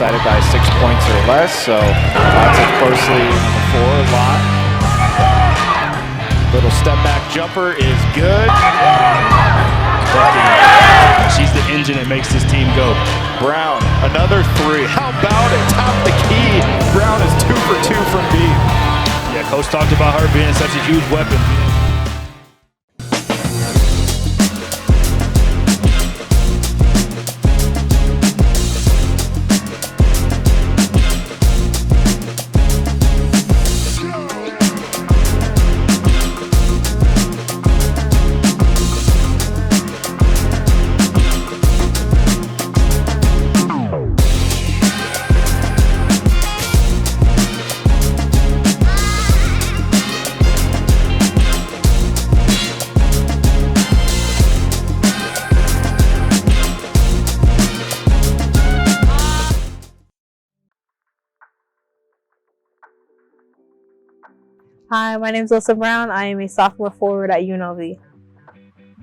decided by 6 points or less, so lots of closely on the floor lot. Little step back jumper is good. She's the engine that makes this team go. Brown, another three. How about it? Top the key. Brown is 2 for 2 from deep. Yeah, Coach talked about her being such a huge weapon. Hi, my name is Alyssa Brown. I am a sophomore forward at UNLV.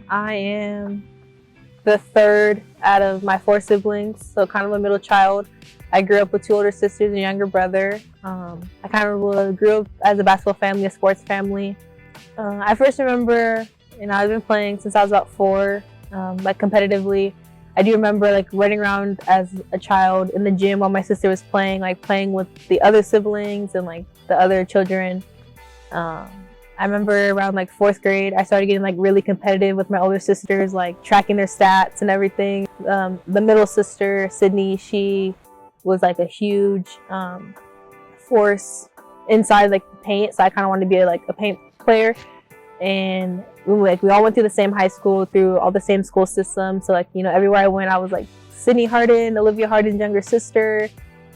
I am the third out of my 4 siblings, so kind of a middle child. I grew up with 2 older sisters and a younger brother. I kind of grew up as a basketball family, a sports family. I first remember, I've been playing since I was about 4, like competitively. I do remember like running around as a child in the gym while my sister was playing, like playing with the other siblings and like the other children. I remember around like 4th grade, I started getting like really competitive with my older sisters, like tracking their stats and everything. The middle sister, Sydney, she was like a huge force inside like the paint, so I kind of wanted to be like a paint player. And we all went through the same high school, through all the same school system. So like, everywhere I went, I was like Sydney Harden, Olivia Harden's younger sister,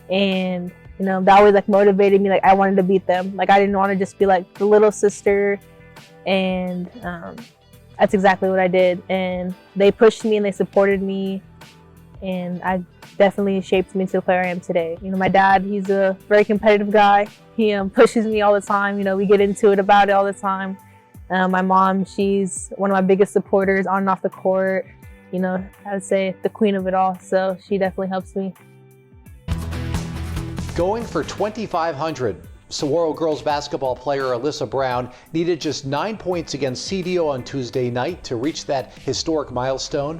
and that always like motivated me. Like I wanted to beat them. Like I didn't want to just be like the little sister, and that's exactly what I did. And they pushed me and they supported me, and I definitely shaped me to the player I am today. My dad, he's a very competitive guy. He pushes me all the time. We get into it about it all the time. My mom, she's one of my biggest supporters on and off the court. I would say the queen of it all. So she definitely helps me. Going for 2,500, Saguaro girls basketball player Alyssa Brown needed just 9 points against CDO on Tuesday night to reach that historic milestone.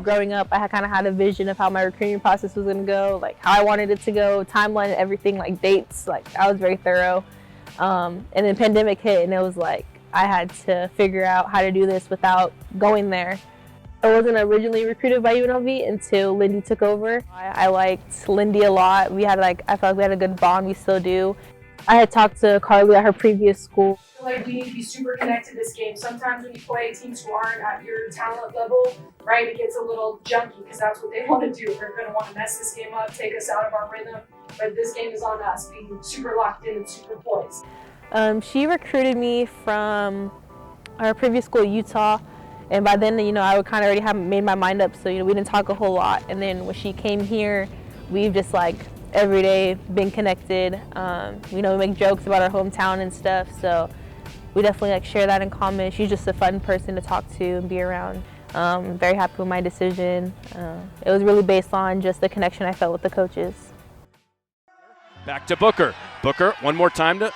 Growing up, I kind of had a vision of how my recruiting process was going to go, like how I wanted it to go, timeline, everything, like dates. Like I was very thorough. And then pandemic hit, and it was like I had to figure out how to do this without going there. I wasn't originally recruited by UNLV until Lindy took over. I liked Lindy a lot. I felt like we had a good bond. We still do. I had talked to Carly at her previous school. I feel like we need to be super connected this game. Sometimes when you play teams who aren't at your talent level, right, it gets a little junky because that's what they want to do. They're going to want to mess this game up, take us out of our rhythm. But this game is on us, being super locked in and super poised. She recruited me from our previous school, Utah. And by then, I would kind of already have made my mind up, so, we didn't talk a whole lot. And then when she came here, we've just like every day been connected. We make jokes about our hometown and stuff, so we definitely like share that in common. She's just a fun person to talk to and be around. Very happy with my decision. It was really based on just the connection I felt with the coaches. Back to Booker. Booker, one more time to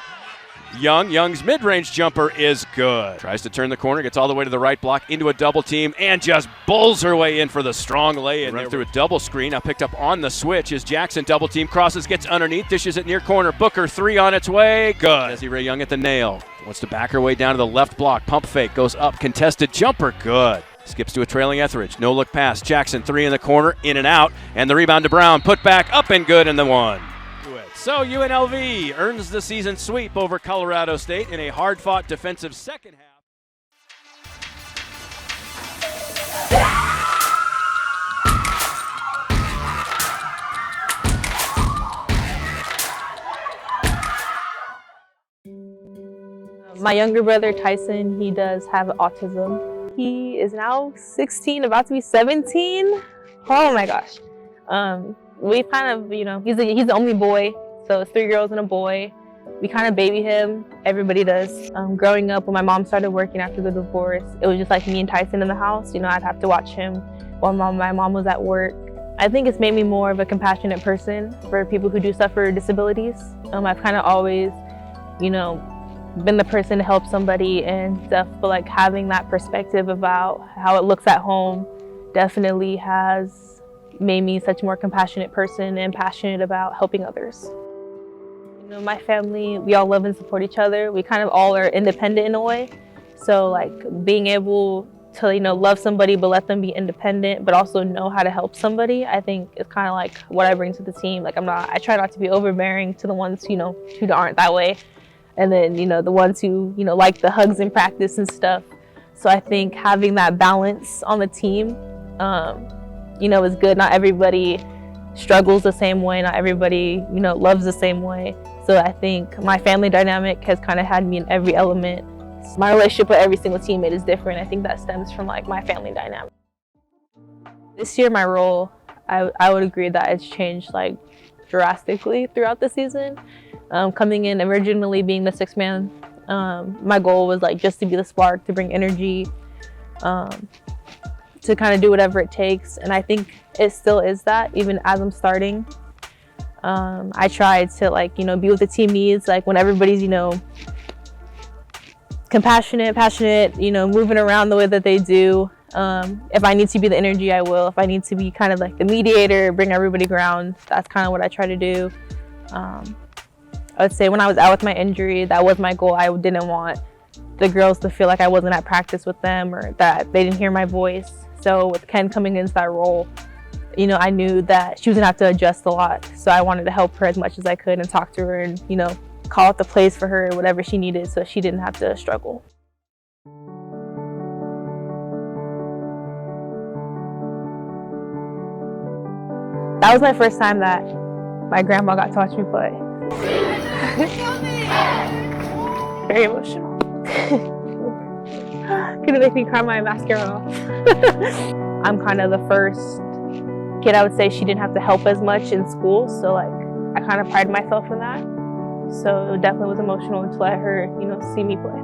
Young. Young's mid-range jumper is good. Tries to turn the corner, gets all the way to the right block into a double team, and just bowls her way in for the strong lay-in. Right through a double screen. Now picked up on the switch as Jackson double team crosses, gets underneath, dishes it near corner. Booker, 3 on its way. Good. Desiree Young at the nail. Wants to back her way down to the left block. Pump fake, goes up, contested jumper. Good. Skips to a trailing Etheridge. No look pass. Jackson, 3 in the corner, in and out. And the rebound to Brown. Put back, up and good, and the 1. So UNLV earns the season sweep over Colorado State in a hard-fought defensive second half. My younger brother, Tyson, he does have autism. He is now 16, about to be 17. Oh my gosh. We kind of, he's the only boy. So it's 3 girls and a boy. We kind of baby him. Everybody does. Growing up, when my mom started working after the divorce, it was just like me and Tyson in the house. I'd have to watch him while my mom was at work. I think it's made me more of a compassionate person for people who do suffer disabilities. I've kind of always, you know, been the person to help somebody and stuff, but like having that perspective about how it looks at home definitely has made me such a more compassionate person and passionate about helping others. You know, my family, we all love and support each other. We kind of all are independent in a way. So like being able to, you know, love somebody but let them be independent but also know how to help somebody, I think is kind of like what I bring to the team. Like I try not to be overbearing to the ones, you know, who aren't that way. And then, you know, the ones who, you know, like the hugs in practice and stuff. So I think having that balance on the team, you know, is good. Not everybody struggles the same way. Not everybody, you know, loves the same way. So I think my family dynamic has kind of had me in every element. My relationship with every single teammate is different. I think that stems from like my family dynamic. This year, my role, I would agree that it's changed like drastically throughout the season. Coming in originally being the sixth man, my goal was like just to be the spark, to bring energy, to kind of do whatever it takes. And I think it still is that, even as I'm starting. I try to like, you know, be what the team needs, like when everybody's, you know, compassionate, passionate, you know, moving around the way that they do. If I need to be the energy, I will. If I need to be kind of like the mediator, bring everybody ground, that's kind of what I try to do. I would say when I was out with my injury, that was my goal. I didn't want the girls to feel like I wasn't at practice with them or that they didn't hear my voice. So with Ken coming into that role, you know, I knew that she was gonna have to adjust a lot. So I wanted to help her as much as I could and talk to her and, you know, call out the plays for her, whatever she needed, so she didn't have to struggle. That was my first time that my grandma got to watch me play. Very emotional. Gonna make me cry my mascara off. I'm kind of the first kid, I would say, she didn't have to help as much in school, so like I kind of pride myself in that. So it definitely was emotional to let her, you know, see me play.